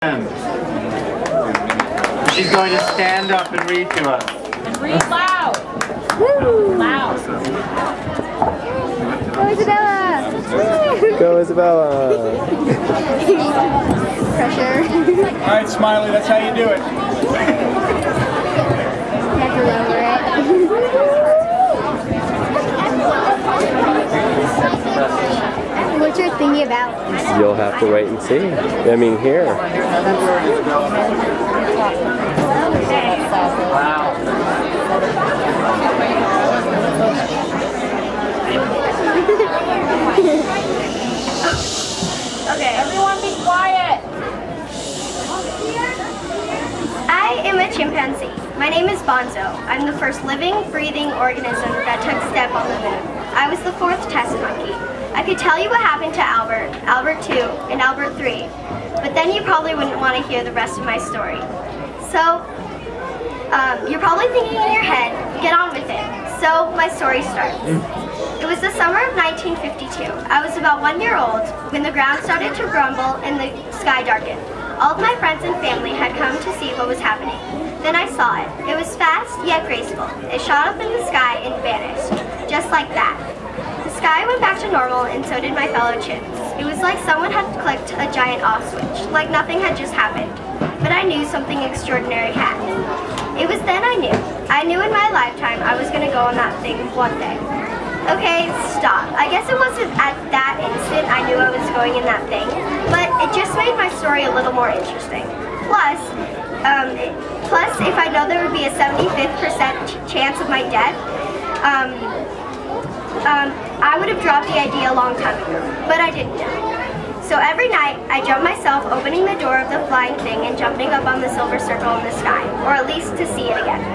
She's going to stand up and read to us. And read loud. Woo. Loud. Go Isabella! Go Isabella! Pressure. Alright, Smiley, that's how you do it. You have to lower it. What's your thingy about? You'll have to wait and see. I mean, here. Wow. Okay, everyone be quiet. I am a chimpanzee. My name is Bonzo. I'm the first living, breathing organism that took a step on the moon. I was the fourth test monkey. I could tell you what happened to Albert, Albert 2, and Albert 3, but then you probably wouldn't want to hear the rest of my story. So, you're probably thinking in your head, get on with it. So, my story starts. It was the summer of 1952. I was about 1 year old when the ground started to grumble and the sky darkened. All of my friends and family had come to see what was happening. Then I saw it. It was fast, yet graceful. It shot up in the sky and vanished, just like that. The sky went back to normal, and so did my fellow chimps. It was like someone had clicked a giant off switch, like nothing had just happened. But I knew something extraordinary had. It was then I knew. I knew in my lifetime I was going to go on that thing one day. Okay, stop. I guess it wasn't at that instant I knew I was going in that thing, but it just made my story a little more interesting. Plus, if I know there would be a 75th% chance of my death, I would have dropped the idea a long time ago, but I didn't know. So every night, I drummed myself opening the door of the flying thing and jumping up on the silver circle in the sky, or at least to see it again.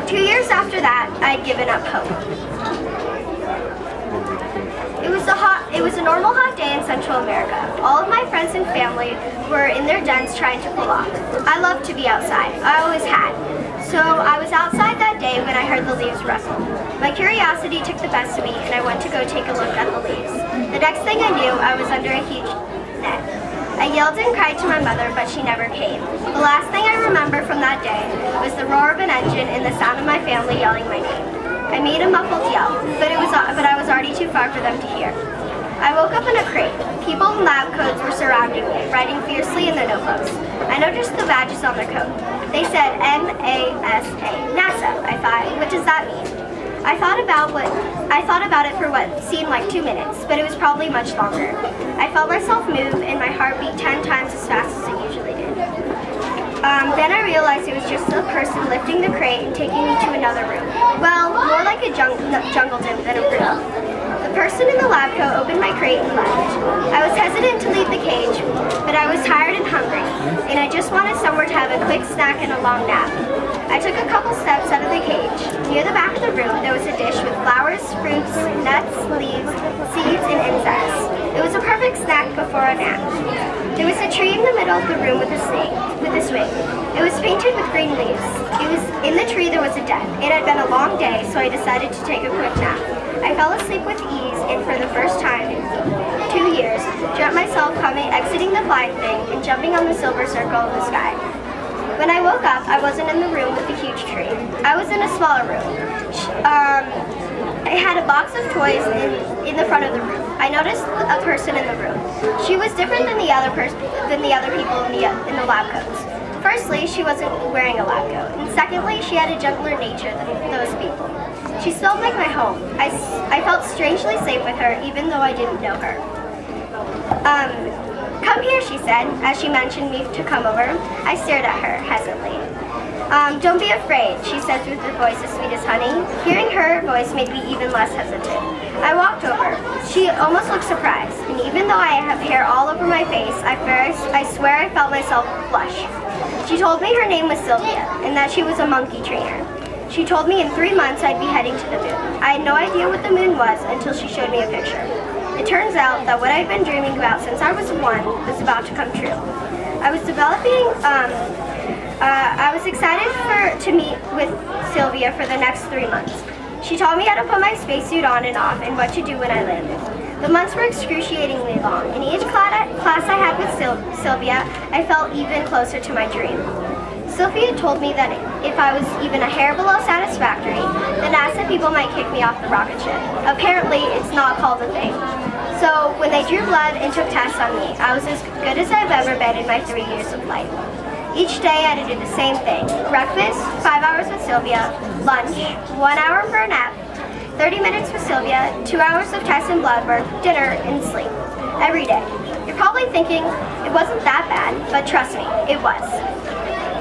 2 years after that, I had given up hope. It was a normal hot day in Central America. All of my friends and family were in their dens trying to cool off. I loved to be outside. I always had. So I was outside that day when I heard the leaves rustle. My curiosity took the best of me, and I went to go take a look at the leaves. The next thing I knew, I was under a huge net. I yelled and cried to my mother, but she never came. The last thing I remember from that day was the roar of an engine and the sound of my family yelling my name. I made a muffled yell, but I was already too far for them to hear. I woke up in a crate. People in lab coats were surrounding me, writing fiercely in their notebooks. I noticed the badges on their coat. They said NASA, NASA. I thought, what does that mean? I thought about it for what seemed like 2 minutes, but it was probably much longer. I felt myself move and my heart beat 10 times as fast as it usually did. Then I realized it was just a person lifting the crate and taking me to another room. Well, more like a jungle gym than a room. The person in the lab coat opened my crate and left. I was hesitant to leave the cage, but I was tired and hungry, and I just wanted somewhere to have a quick snack and a long nap. I took a couple steps out of the cage. Near the back of the room, there was a dish with flowers, fruits, nuts, leaves, seeds, and insects. It was a perfect snack before a nap. There was a tree in the middle of the room with a swing. It was painted with green leaves. In the tree there was a den. It had been a long day, so I decided to take a quick nap. I fell asleep with ease, and for the first time in 2 years, dreamt myself exiting the flying thing and jumping on the silver circle in the sky. When I woke up, I wasn't in the room with the huge tree. I was in a smaller room. It had a box of toys in the front of the room. I noticed a person in the room. She was different than the other people in the lab coats. Firstly, she wasn't wearing a lab coat, and secondly, she had a gentler nature than those people. She smelled like my home. I felt strangely safe with her, even though I didn't know her. Come here, she said, as she motioned me to come over. I stared at her, hesitantly. Don't be afraid, she said with a voice as sweet as honey. Hearing her voice made me even less hesitant. I walked over. She almost looked surprised, and even though I have hair all over my face, I swear I felt myself blush. She told me her name was Sylvia, and that she was a monkey trainer. She told me in 3 months I'd be heading to the moon. I had no idea what the moon was until she showed me a picture. It turns out that what I'd been dreaming about since I was 1 was about to come true. I was excited to meet with Sylvia for the next 3 months. She taught me how to put my spacesuit on and off and what to do when I landed. The months were excruciatingly long. In each class I had with Sylvia, I felt even closer to my dream. Sylvia told me that if I was even a hair below satisfactory, the NASA people might kick me off the rocket ship. Apparently, it's not called a thing. So when they drew blood and took tests on me, I was as good as I've ever been in my 3 years of life. Each day I had to do the same thing. Breakfast, 5 hours with Sylvia. Lunch, 1 hour for a nap. 30 minutes with Sylvia, 2 hours of tests and blood work, dinner, and sleep. Every day. You're probably thinking, it wasn't that bad, but trust me, it was.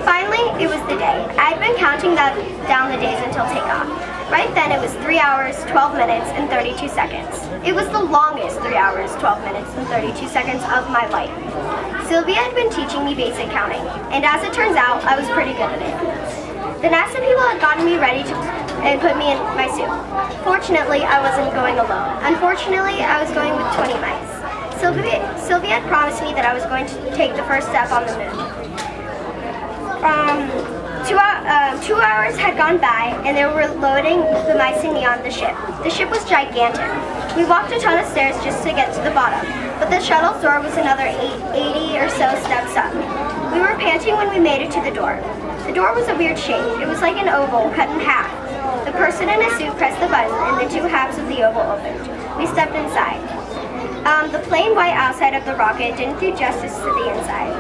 Finally, it was the day. I'd been counting down the days until takeoff. Right then, it was 3 hours, 12 minutes, and 32 seconds. It was the longest 3 hours, 12 minutes, and 32 seconds of my life. Sylvia had been teaching me basic counting, and as it turns out, I was pretty good at it. The NASA people had gotten me ready and put me in my suit. Fortunately, I wasn't going alone. Unfortunately, I was going with 20 mice. Sylvia had promised me that I was going to take the first step on the moon. 2 hours had gone by, and they were loading the mice and me on the ship. The ship was gigantic. We walked a ton of stairs just to get to the bottom, but the shuttle's door was another 80 or so steps up. We were panting when we made it to the door. The door was a weird shape. It was like an oval cut in half. The person in a suit pressed the button, and the two halves of the oval opened. We stepped inside. The plain white outside of the rocket didn't do justice to the inside.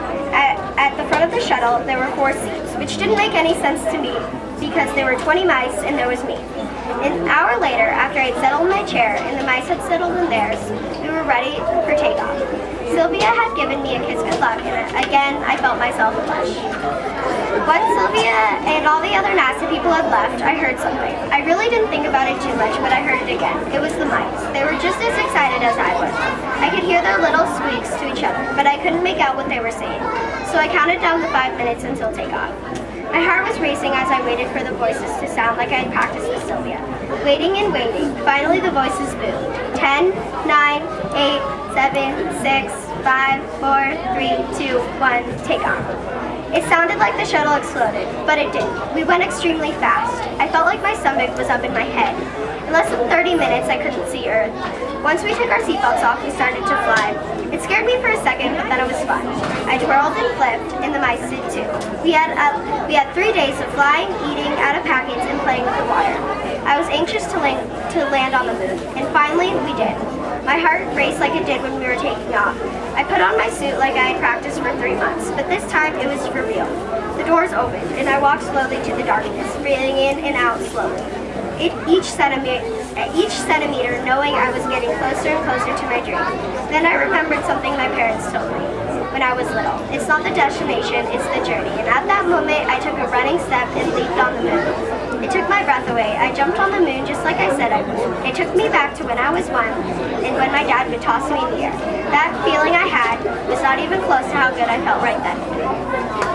At the front of the shuttle, there were 4 seats, which didn't make any sense to me because there were 20 mice and there was me. An hour later, after I'd settled in my chair and the mice had settled in theirs, we were ready for takeoff. Sylvia had given me a kiss good luck, and again, I felt myself blush. Once Sylvia and all the other NASA people had left, I heard something. I really didn't think about it too much, but I heard it again. It was the mice. They were just as excited as I was. I could hear their little squeaks to each other, but I couldn't make out what they were saying. So I counted down the 5 minutes until takeoff. My heart was racing as I waited for the voices to sound like I had practiced with Sylvia. Waiting and waiting. Finally the voices boomed. 10, 9, 8, 7, 6, 5, 4, 3, 2, 1, takeoff. It sounded like the shuttle exploded, but it didn't. We went extremely fast. I felt like my stomach was up in my head. In less than 30 minutes, I couldn't see Earth. Once we took our seatbelts off, we started to fly. It scared me for a second, but then it was fun. I twirled and flipped, and the mice did too. We had 3 days of flying, eating out of packets, and playing with the water. I was anxious to land on the moon, and finally, we did. My heart raced like it did when we were taking off. I put on my suit like I had practiced for 3 months, but this time it was for real. The doors opened, and I walked slowly to the darkness, breathing in and out slowly. Each centimeter, knowing I was getting closer and closer to my dream. Then I remembered something my parents told me when I was little. It's not the destination, it's the journey. And at that moment, I took a running step and leaped on the moon. It took my breath away. I jumped on the moon just like I said I would. It took me back to when I was 1 and when my dad would toss me in the air. That feeling I had was not even close to how good I felt right then.